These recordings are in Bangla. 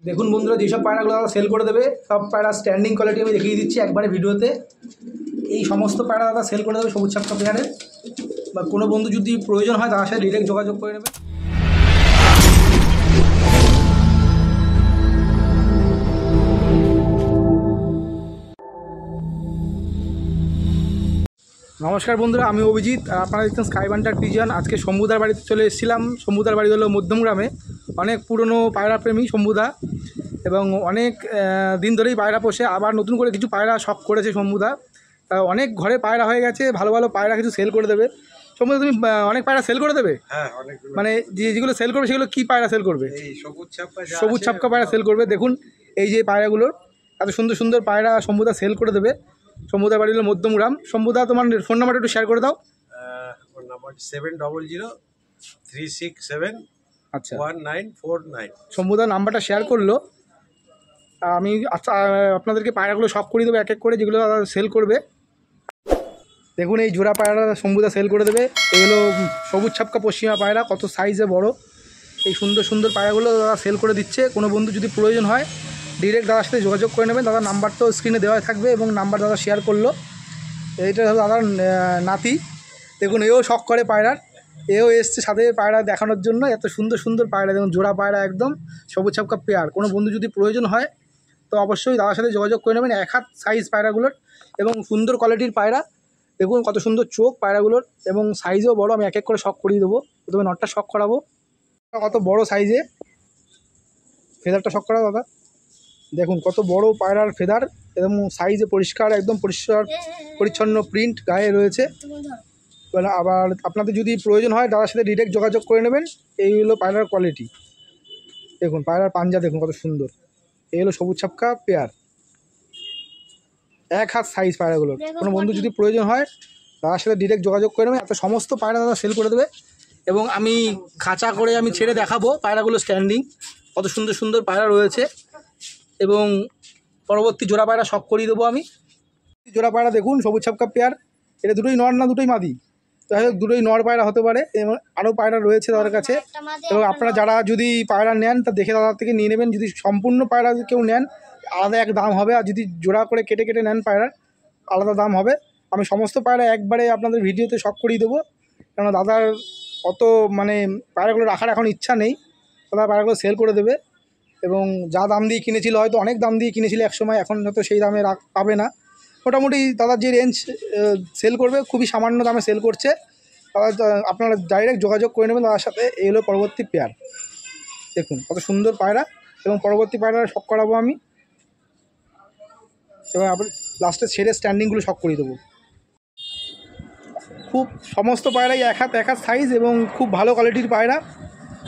দেখুন বন্ধুরা, যেসব পায়রাগুলো দাদা সেল করে দেবে সব পায়রা স্ট্যান্ডিং কোয়ালিটি আমি দেখিয়ে দিচ্ছি একবারে ভিডিওতে। এই সমস্ত পায়রা দাদা সেল করে দেবে সবুজ ছাপকা পেয়ারের। বা কোনো বন্ধু যদি প্রয়োজন হয় তার সাথে ডিরেক্ট যোগাযোগ করে নেবে। নমস্কার বন্ধুরা, আমি অভিজিৎ আর আপনারা দেখছেন স্কাই বান্টার পিজন। আজকে শম্ভুদার বাড়িতে চলে এসেছিলাম। শম্ভুদার বাড়ি হলো মধ্যমগ্রামে। অনেক পুরনো পায়রা প্রেমী শম্ভুদা, এবং অনেক দিন ধরেই পায়রা পোষে। আবার নতুন করে কিছু পায়রা শখ করেছে শম্ভুদা। অনেক ঘরে পায়রা হয়ে গেছে, ভালো ভালো পায়রা কিছু সেল করে দেবে। শম্ভুদা, তুমি অনেক পায়রা সেল করে দেবে? হ্যাঁ, মানে যেগুলো সেল করবে সেগুলো কী পায়রা সেল করবে? সবুজ ছাপকা পায়রা সেল করবে। দেখুন এই যে পায়রাগুলোর এত সুন্দর সুন্দর পায়রা শম্ভুদা সেল করে দেবে। শম্ভুদার বাড়ি হলো মধ্যমগ্রাম। শম্ভুদা, তোমার ফোন নাম্বারটা একটু শেয়ার করে দাও। Phone number 7003671949। শম্ভুদার নাম্বারটা শেয়ার করলো। আমি আপনাদেরকে পায়রাগুলো সব করে দেবো এক এক করে, যেগুলো সেল করবে। দেখুন এই জোড়া পায়রা শম্ভুদা সেল করে দেবে। এগুলো সবুজ ছাপকা পশ্চিমা পায়রা, কত সাইজে বড়। এই সুন্দর সুন্দর পায়রাগুলো দাদা সেল করে দিচ্ছে। কোনো বন্ধু যদি প্রয়োজন হয় ডিরেক্ট দাদার সাথে যোগাযোগ করে নেবেন। দাদার নাম্বার তো স্ক্রিনে দেওয়া থাকবে, এবং নাম্বার দাদা শেয়ার করলো। এইটা হলো দাদার নাতি। দেখুন এও শখ করে পায়রার, এও এসছে সাথে পায়রা দেখানোর জন্য। এত সুন্দর সুন্দর পায়রা, দেখুন জোড়া পায়রা একদম সবুজ ছাপকা পেয়ার। কোনো বন্ধু যদি প্রয়োজন হয় তো অবশ্যই দাদার সাথে যোগাযোগ করে নেবেন। এক হাত সাইজ পায়রাগুলোর, এবং সুন্দর কোয়ালিটির পায়রা। দেখুন কত সুন্দর চোখ পায়রাগুলোর, এবং সাইজও বড়। আমি এক এক করে শখ করিয়ে দেবো। প্রথমে নটটা শখ করাবো, কত বড় সাইজে ফেদারটা শখ করা দাদা। দেখুন কত বড় পায়রার ফেদার, এবং সাইজে পরিষ্কার, একদম পরিষ্কার পরিচ্ছন্ন প্রিন্ট গায়ে রয়েছে। আবার আপনাদের যদি প্রয়োজন হয় দাদার সাথে ডিরেক্ট যোগাযোগ করে নেবেন। এই হলো পায়রার কোয়ালিটি। দেখুন পায়রার পাঞ্জা দেখুন কত সুন্দর। এই হলো সবুজ ছাপকা পেয়ার, এক হাত সাইজ পায়রাগুলোর। কোনো বন্ধু যদি প্রয়োজন হয় দাদার সাথে ডিরেক্ট যোগাযোগ করে নেবেন। এত সমস্ত পায়রা দাদা সেল করে দেবে, এবং আমি খাঁচা করে আমি ছেড়ে দেখাবো পায়রাগুলো স্ট্যান্ডিং। কত সুন্দর সুন্দর পায়রা রয়েছে, এবং পরবর্তী জোড়া পায়রা শখ করিয়ে দেবো আমি। জোড়া পায়রা দেখুন সবুজ ছাপকা পেয়ার। এটা দুটোই নর না দুটোই মাদি? যাই হোক দুটোই নর পায়রা হতে পারে, এবং আরও পায়রা রয়েছে দাদার কাছে। এবং আপনারা যারা যদি পায়রা নেন তা দেখে দাদার থেকে নিয়ে নেবেন। যদি সম্পূর্ণ পায়রা কেউ নেন আলাদা এক দাম হবে, আর যদি জোড়া করে কেটে কেটে নেন পায়রার আলাদা দাম হবে। আমি সমস্ত পায়রা একবারে আপনাদের ভিডিওতে শখ করিয়ে দেবো, কেন দাদার অত মানে পায়রাগুলো রাখার এখন ইচ্ছা নেই। দাদা পায়রাগুলো সেল করে দেবে, এবং যা দাম দিয়ে কিনেছিল, হয়তো অনেক দাম দিয়ে কিনেছিল একসময়, এখন হয়তো সেই দামে পাবে না। মোটামুটি দাদার যে রেঞ্জ সেল করবে খুবই সামান্য দামে সেল করছে। আপনারা ডাইরেক্ট যোগাযোগ করে নেবেন দাদার সাথে। এই হলো পরবর্তী পেয়ার। দেখুন কত সুন্দর পায়রা, এবং পরবর্তী পায়রা শখ করাবো আমি, এবং আবার লাস্টে ছেড়ে স্ট্যান্ডিংগুলো শখ করিয়ে দেবো। খুব সমস্ত পায়রাই এক হাত সাইজ, এবং খুব ভালো কোয়ালিটির পায়রা।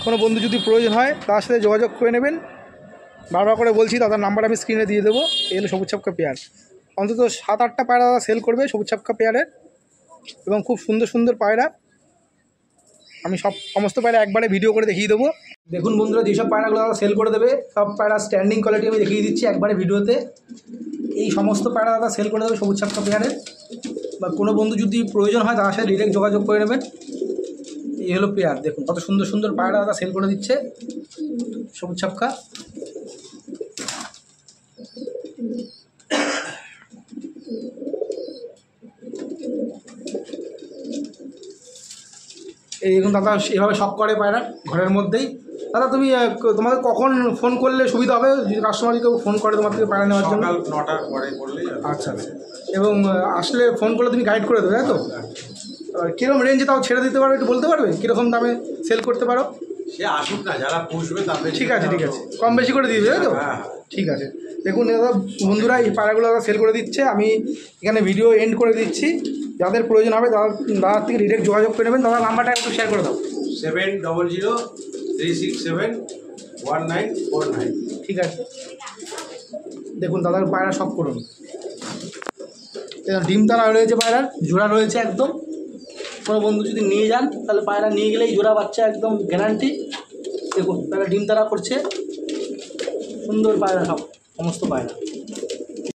কোনো বন্ধু যদি প্রয়োজন হয় তার সাথে যোগাযোগ করে নেবেন। বারবার করে বলছি, দাদার নাম্বার আমি স্ক্রিনে দিয়ে দেবো। এই হলো সবুজ ছাপকা পেয়ার। অন্তত 7-8টা পায়রা দাদা সেল করবে সবুজ ছাপকা পেয়ারের, এবং খুব সুন্দর সুন্দর পায়রা। আমি সমস্ত পায়রা একবারে ভিডিও করে দেখিয়ে দেবো। দেখুন বন্ধুরা, যেসব পায়রাগুলো দাদা সেল করে দেবে সব পায়রা স্ট্যান্ডিং কোয়ালিটি আমি দেখিয়ে দিচ্ছি একবারে ভিডিওতে। এই সমস্ত পায়রা দাদা সেল করে দেবে সবুজ ছাপকা পেয়ারের। বা কোনো বন্ধু যদি প্রয়োজন হয় তার সাথে ডিরেক্ট যোগাযোগ করে নেবেন। এই হলো পেয়ার। দেখুন কত সুন্দর সুন্দর পায়রা দাদা সেল করে দিচ্ছে সবুজ ছাপকা। এই দেখুন দাদা এভাবে শখ করে পায়রা ঘরের মধ্যেই। দাদা তুমি তোমাকে কখন ফোন করলে সুবিধা হবে, যদি কাস্টমার কেউ ফোন করে তোমার থেকে পায়রা নেওয়ার জন্য? 9টার পরে করলেই। আচ্ছা আচ্ছা। এবং আসলে ফোন করলে তুমি গাইড করে দেবে, তাই তো? কীরকম রেঞ্জে তাও ছেড়ে দিতে পারবে, একটু বলতে পারবে কীরকম দামে সেল করতে পারো? সে আসুক না, যারা পুষবে তাদের। ঠিক আছে ঠিক আছে, কম বেশি করে দিয়ে দেবে, তাই তো? ঠিক আছে। দেখুন দাদা বন্ধুরা এই পায়রাগুলো দাদা সেল করে দিচ্ছে। আমি এখানে ভিডিও এন্ড করে দিচ্ছি। যাদের প্রয়োজন হবে দাদার থেকে ডিরেক্ট যোগাযোগ করে নেবেন। দাদার নাম্বারটা একটু শেয়ার করে দাও। 7003671949। ঠিক আছে। দেখুন দাদার পায়রা সব করুন। ডিম তারা রয়েছে পায়রার, জোড়া রয়েছে একদম। কোনো বন্ধু যদি নিয়ে যান তাহলে পায়রা নিয়ে গেলেই জোড়া বাচ্চা একদম গ্যারান্টি। দেখুন পায়রা ডিম তারা করছে, সুন্দর পায়রা সব সমস্ত পায়রা।